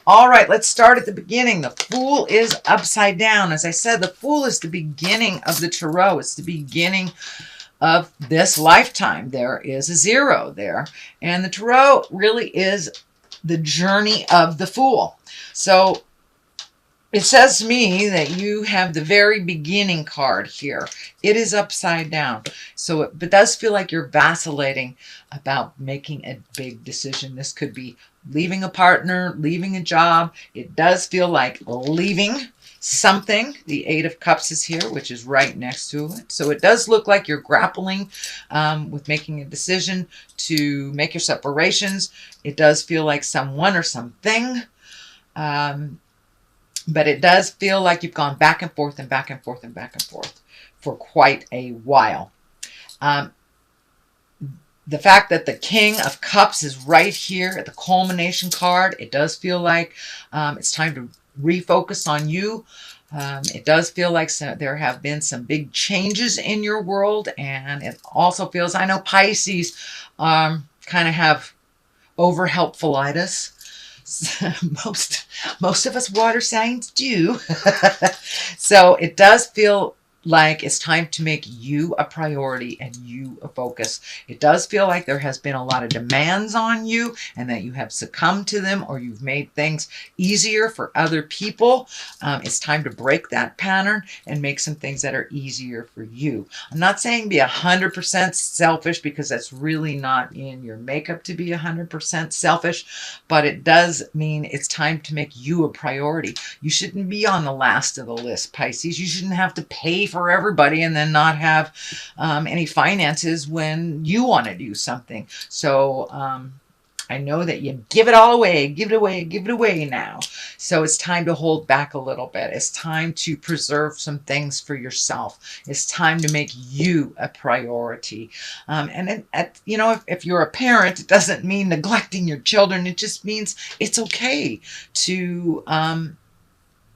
All right, let's start at the beginning. The Fool is upside down. As I said, the Fool is the beginning of the Tarot. It's the beginning of this lifetime. There is a 0 there. And the Tarot really is the journey of the Fool. So it says to me that you have the very beginning card here. It is upside down. So it does feel like you're vacillating about making a big decision. This could be leaving a partner, leaving a job. It does feel like leaving something. The 8 of Cups is here, which is right next to it. So it does look like you're grappling with making a decision to make your separations. It does feel like someone or something. But it does feel like you've gone back and forth and back and forth and back and forth for quite a while. The fact that the King of Cups is right here at the culmination card, it does feel like it's time to refocus on you. It does feel like there have been some big changes in your world. And it also feels, I know Pisces kind of have over-helpfulitis. Most of us water signs do. So it does feel like it's time to make you a priority and you a focus. It does feel like there has been a lot of demands on you and that you have succumbed to them, or you've made things easier for other people. It's time to break that pattern and make some things that are easier for you. I'm not saying be 100% selfish, because that's really not in your makeup to be 100% selfish, but it does mean it's time to make you a priority. You shouldn't be on the last of the list, Pisces. You shouldn't have to pay for everybody and then not have any finances when you want to do something. So I know that you give it all away, give it away, give it away now. So it's time to hold back a little bit. It's time to preserve some things for yourself. It's time to make you a priority. And you know, if you're a parent, it doesn't mean neglecting your children. It just means it's okay to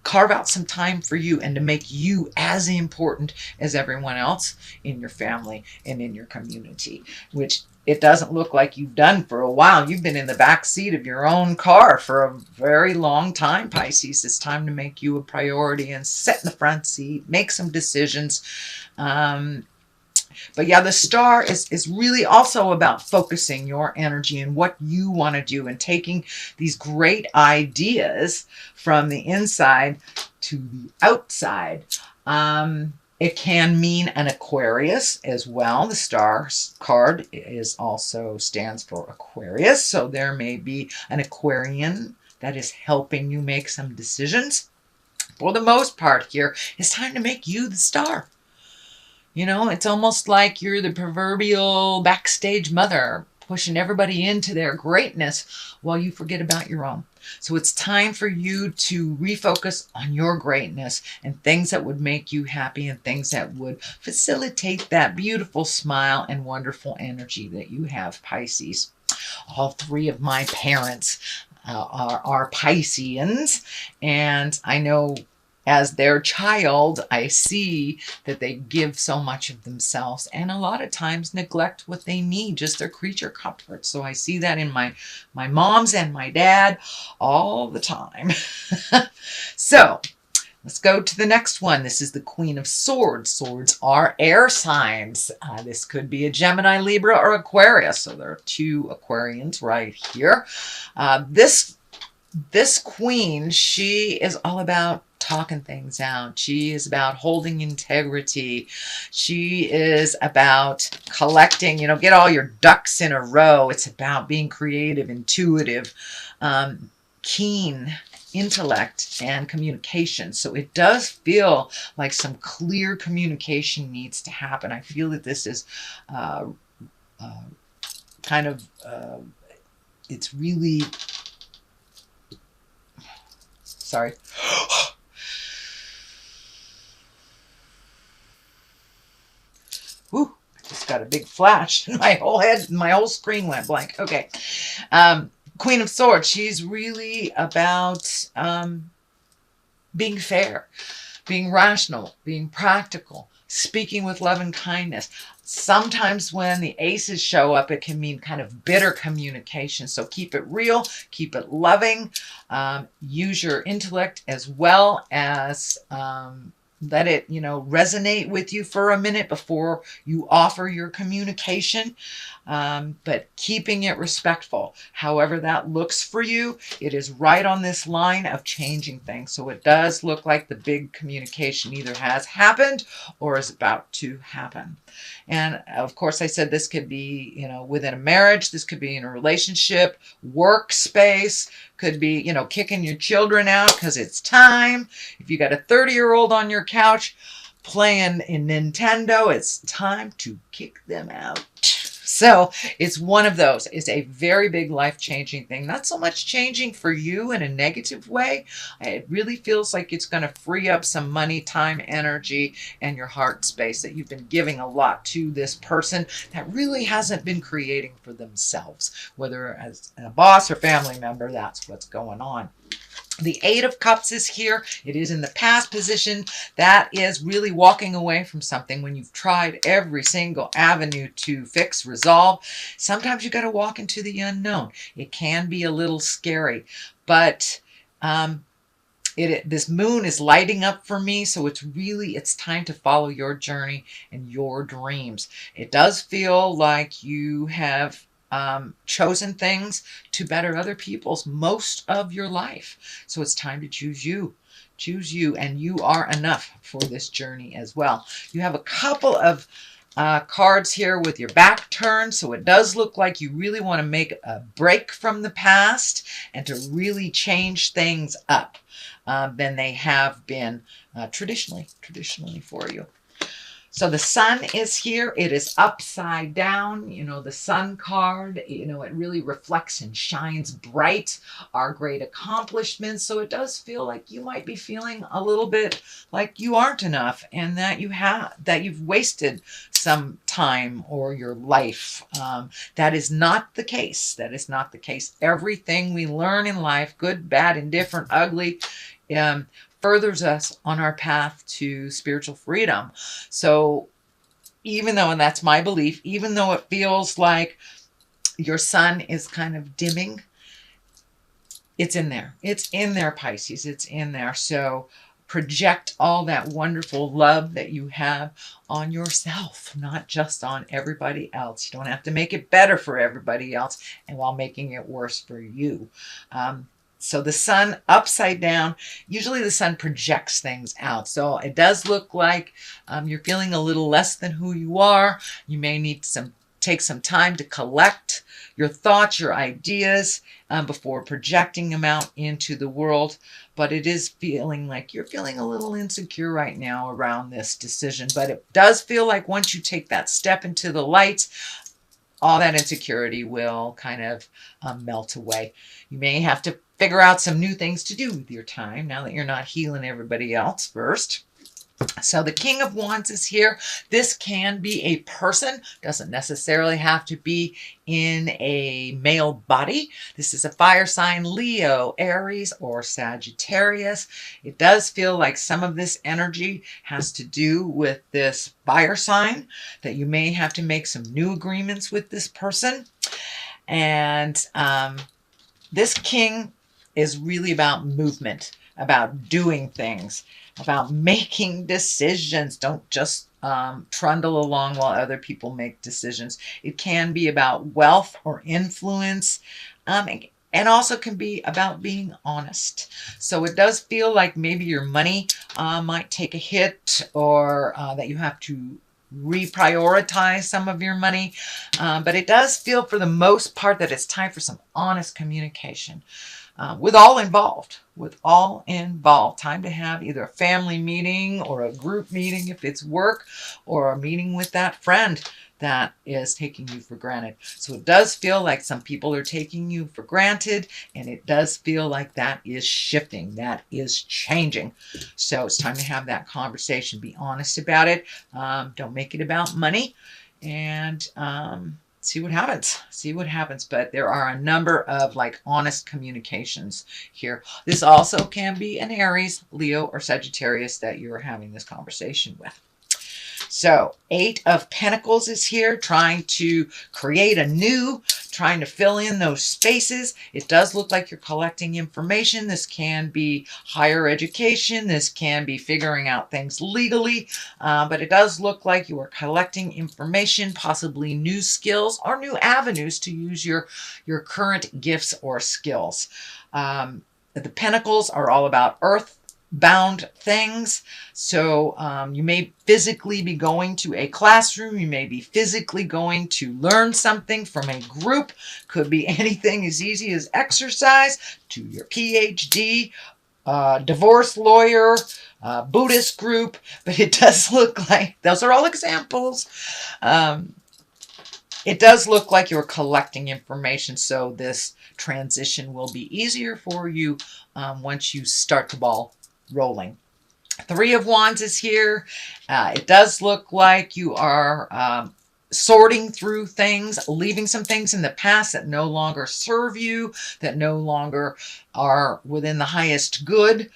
carve out some time for you and to make you as important as everyone else in your family and in your community, which it doesn't look like you've done for a while. You've been in the back seat of your own car for a very long time, Pisces. It's time to make you a priority and sit in the front seat, make some decisions. But yeah, the Star is really also about focusing your energy and what you want to do and taking these great ideas from the inside to the outside. It can mean an Aquarius as well. The Star card stands for Aquarius. So there may be an Aquarian that is helping you make some decisions. For the most part here, it's time to make you the star. You know, it's almost like you're the proverbial backstage mother, pushing everybody into their greatness while you forget about your own. So it's time for you to refocus on your greatness and things that would make you happy and things that would facilitate that beautiful smile and wonderful energy that you have, Pisces. All 3 of my parents are Pisceans, and I know as their child, I see that they give so much of themselves and a lot of times neglect what they need, just their creature comforts. So I see that in my moms and my dad all the time. So let's go to the next one. This is the Queen of Swords. Swords are air signs. This could be a Gemini, Libra, or Aquarius. So there are 2 Aquarians right here. This queen, she is all about talking things out. She is about holding integrity. She is about collecting, get all your ducks in a row. It's about being creative, intuitive, keen intellect and communication. So it does feel like some clear communication needs to happen. I feel that this is it's really... Sorry. Whew, I just got a big flash. My whole screen went blank. Okay. Queen of Swords, she's really about being fair, being rational, being practical, speaking with love and kindness. Sometimes when the aces show up, it can mean kind of bitter communication. So keep it real, keep it loving, use your intellect as well as let it, resonate with you for a minute before you offer your communication. But keeping it respectful, however that looks for you, it is right on this line of changing things. So it does look like the big communication either has happened or is about to happen. And of course, I said this could be, within a marriage, this could be in a relationship, workspace, could be, kicking your children out because it's time. If you got a 30-year-old on your couch playing in Nintendo, it's time to kick them out. So it's one of those. It's a very big life-changing thing. Not so much changing for you in a negative way. It really feels like it's going to free up some money, time, energy, and your heart space that you've been giving a lot to this person that really hasn't been creating for themselves. Whether as a boss or family member, that's what's going on. The Eight of Cups is here. It is in the past position. That is really walking away from something when you've tried every single avenue to fix, resolve. Sometimes you got to walk into the unknown. It can be a little scary, but this moon is lighting up for me, so it's time to follow your journey and your dreams. It does feel like you have chosen things to better other people's most of your life. So it's time to choose you. Choose you, and you are enough for this journey as well. You have a couple of cards here with your back turned, so it does look like you really want to make a break from the past and to really change things up than they have been traditionally for you. So the sun is here. It is upside down. The sun card, it really reflects and shines bright our great accomplishments. So it does feel like you might be feeling a little bit like you aren't enough and that you've wasted some time or your life. That is not the case. That is not the case. Everything we learn in life, good, bad, indifferent, ugly, furthers us on our path to spiritual freedom. So even though, and that's my belief, even though it feels like your sun is kind of dimming, it's in there. It's in there, Pisces. It's in there. So project all that wonderful love that you have on yourself, not just on everybody else. You don't have to make it better for everybody else and while making it worse for you. So the sun upside down, usually the sun projects things out. So it does look like you're feeling a little less than who you are. You may need take some time to collect your thoughts, your ideas before projecting them out into the world. But it is feeling like you're feeling a little insecure right now around this decision. But it does feel like once you take that step into the light, all that insecurity will kind of melt away. You may have to figure out some new things to do with your time now that you're not healing everybody else first. So the King of Wands is here. This can be a person, doesn't necessarily have to be in a male body. This is a fire sign, Leo, Aries, or Sagittarius. It does feel like some of this energy has to do with this fire sign, that you may have to make some new agreements with this person. And this king is really about movement, about doing things, about making decisions. Don't just trundle along while other people make decisions. It can be about wealth or influence, and also can be about being honest. So it does feel like maybe your money might take a hit, or that you have to reprioritize some of your money. But it does feel for the most part that it's time for some honest communication. With all involved, time to have either a family meeting or a group meeting if it's work, or a meeting with that friend that is taking you for granted. So it does feel like some people are taking you for granted, and it does feel like that is shifting, that is changing. So it's time to have that conversation. Be honest about it. Don't make it about money, and see what happens. But there are a number of honest communications here. This also can be an Aries, Leo, or Sagittarius that you're having this conversation with. So 8 of Pentacles is here, trying to create anew, trying to fill in those spaces. It does look like you're collecting information. This can be higher education. This can be figuring out things legally. But it does look like you are collecting information, possibly new skills or new avenues to use your current gifts or skills. The Pentacles are all about earth-bound things. So you may physically be going to a classroom. You may be physically going to learn something from a group. Could be anything as easy as exercise to your PhD, divorce lawyer, Buddhist group. But it does look like, those are all examples. It does look like you're collecting information, so this transition will be easier for you once you start the ball rolling. 3 of Wands is here. It does look like you are sorting through things, leaving some things in the past that no longer serve you, that no longer are within the highest good.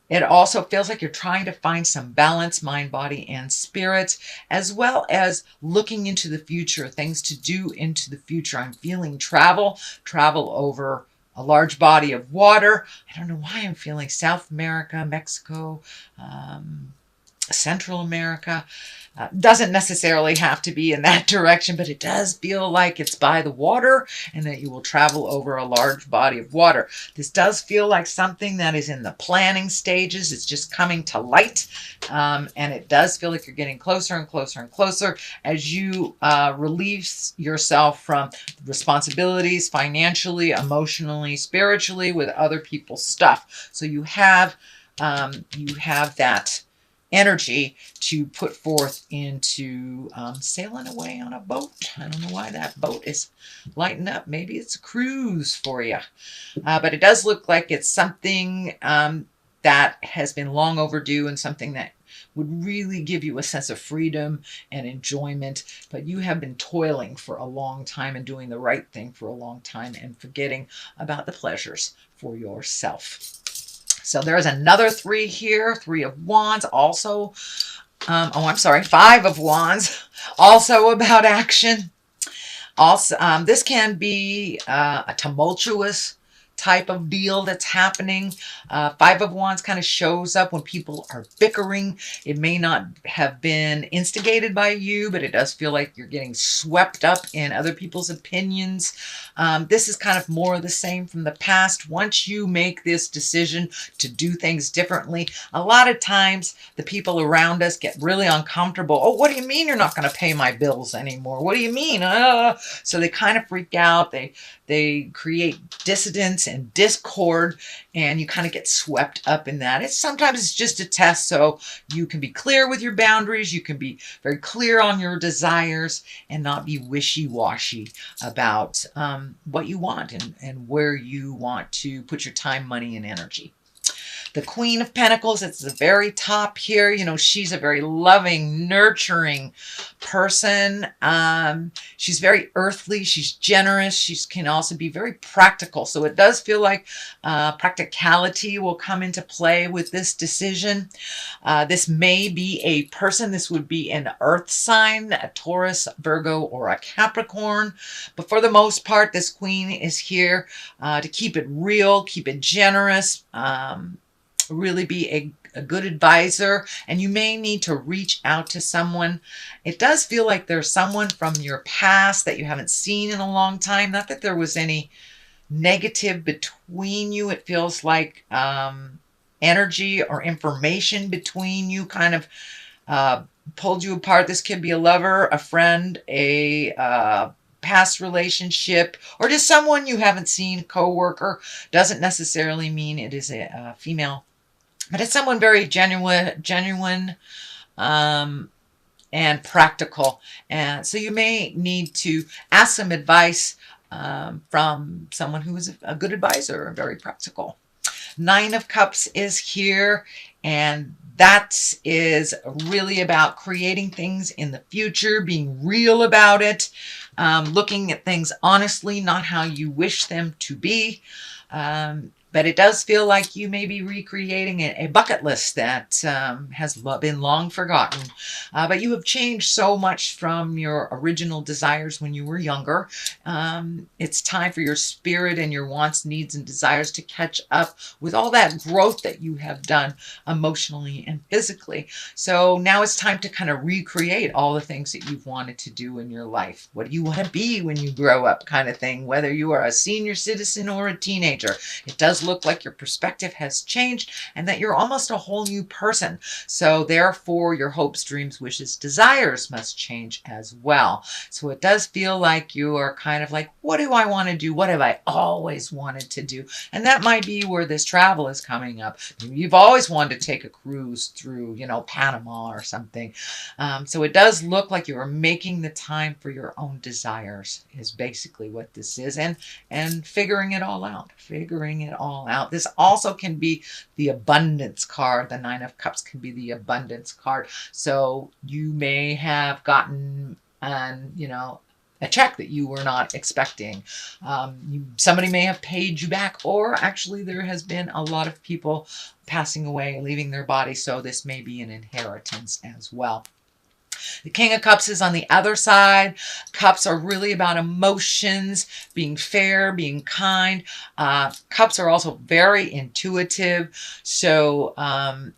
It also feels like you're trying to find some balance, mind, body, and spirit, as well as looking into the future, things to do into the future. I'm feeling travel over a large body of water. I don't know why I'm feeling South America, Mexico, Central America. Doesn't necessarily have to be in that direction, but it does feel like it's by the water and that you will travel over a large body of water. This does feel like something that is in the planning stages. It's just coming to light. And it does feel like you're getting closer and closer and closer as you release yourself from responsibilities financially, emotionally, spiritually, with other people's stuff. So you have that energy to put forth into sailing away on a boat. I don't know why that boat is lighting up. Maybe it's a cruise for you. But it does look like it's something that has been long overdue and something that would really give you a sense of freedom and enjoyment. But you have been toiling for a long time and doing the right thing for a long time and forgetting about the pleasures for yourself. So there's another 3 here, 3 of Wands, also, 5 of Wands, also about action. Also, this can be a tumultuous type of deal that's happening. 5 of Wands kind of shows up when people are bickering. It may not have been instigated by you, but it does feel like you're getting swept up in other people's opinions. This is kind of more of the same from the past. Once you make this decision to do things differently, a lot of times the people around us get really uncomfortable. Oh, what do you mean you're not going to pay my bills anymore? What do you mean? So they kind of freak out. They create dissidence and discord, and you kind of get swept up in that. Sometimes it's just a test, so you can be clear with your boundaries. You can be very clear on your desires and not be wishy-washy about what you want and where you want to put your time, money, and energy. The Queen of Pentacles, it's the very top here. You know, she's a very loving, nurturing person. She's very earthly. She's generous. She can also be very practical. So it does feel like practicality will come into play with this decision. This may be a person. This would be an earth sign, a Taurus, Virgo, or a Capricorn. But for the most part, this Queen is here to keep it real, keep it generous, really be a good advisor, and you may need to reach out to someone. It does feel like there's someone from your past that you haven't seen in a long time. Not that there was any negative between you. It feels like energy or information between you kind of pulled you apart. This could be a lover, a friend, a past relationship, or just someone you haven't seen, co-worker. Doesn't necessarily mean it is a female, but it's someone very genuine and practical. And so you may need to ask some advice from someone who is a good advisor and very practical. 9 of Cups is here, and that is really about creating things in the future, being real about it. looking at things honestly, not how you wish them to be. But it does feel like you may be recreating a bucket list that has been long forgotten. But you have changed so much from your original desires when you were younger. It's time for your spirit and your wants, needs, and desires to catch up with all that growth that you have done emotionally and physically. So now it's time to kind of recreate all the things that you've wanted to do in your life. What do you want to be when you grow up, kind of thing, whether you are a senior citizen or a teenager. It does look like your perspective has changed and that you're almost a whole new person. So therefore, your hopes, dreams, wishes, desires must change as well. So it does feel like you are kind of like, what do I want to do? What have I always wanted to do? And that might be where this travel is coming up. You've always wanted to take a cruise through, Panama or something. So it does look like you are making the time for your own desires is basically what this is. And figuring it all out. This also can be the abundance card. The Nine of Cups can be the abundance card. So you may have gotten a check that you were not expecting. Somebody may have paid you back, or actually there has been a lot of people passing away, leaving their body. So this may be an inheritance as well. The King of Cups is on the other side. Cups are really about emotions, being fair, being kind. Cups are also very intuitive. So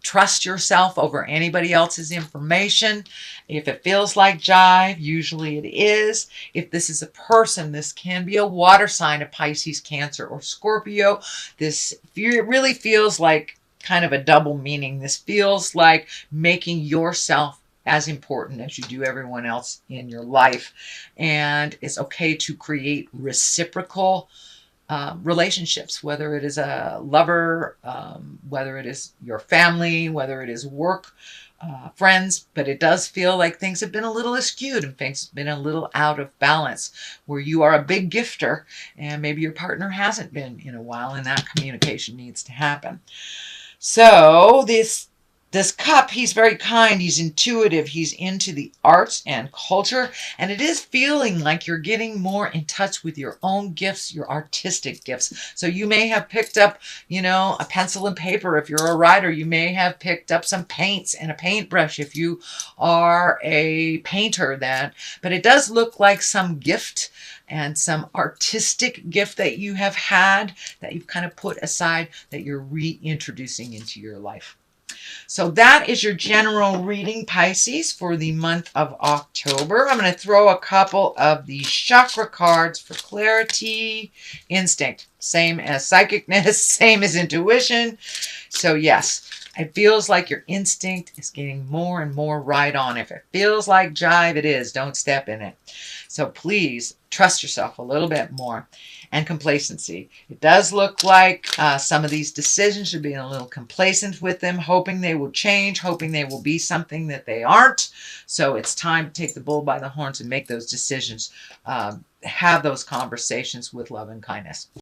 trust yourself over anybody else's information. If it feels like jive, usually it is. If this is a person, this can be a water sign, a Pisces, Cancer, or Scorpio. It really feels like kind of a double meaning. This feels like making yourself as important as you do everyone else in your life. And it's okay to create reciprocal relationships, whether it is a lover, whether it is your family, whether it is work, friends. But it does feel like things have been a little askewed and things have been a little out of balance, where you are a big gifter and maybe your partner hasn't been in a while, and that communication needs to happen. So this cup, he's very kind, he's intuitive, he's into the arts and culture, and it is feeling like you're getting more in touch with your own gifts, your artistic gifts. So you may have picked up, a pencil and paper if you're a writer. You may have picked up some paints and a paintbrush if you are a painter. But it does look like some gift and some artistic gift that you have had, that you've kind of put aside, that you're reintroducing into your life. So that is your general reading, Pisces, for the month of October. I'm going to throw a couple of the chakra cards for clarity. Instinct, same as psychicness, same as intuition. So yes, it feels like your instinct is getting more and more right on. If it feels like jive, it is. Don't step in it. So please trust yourself a little bit more. And complacency. It does look like some of these decisions are being a little complacent with them, hoping they will change, hoping they will be something that they aren't. So it's time to take the bull by the horns and make those decisions. Have those conversations with love and kindness.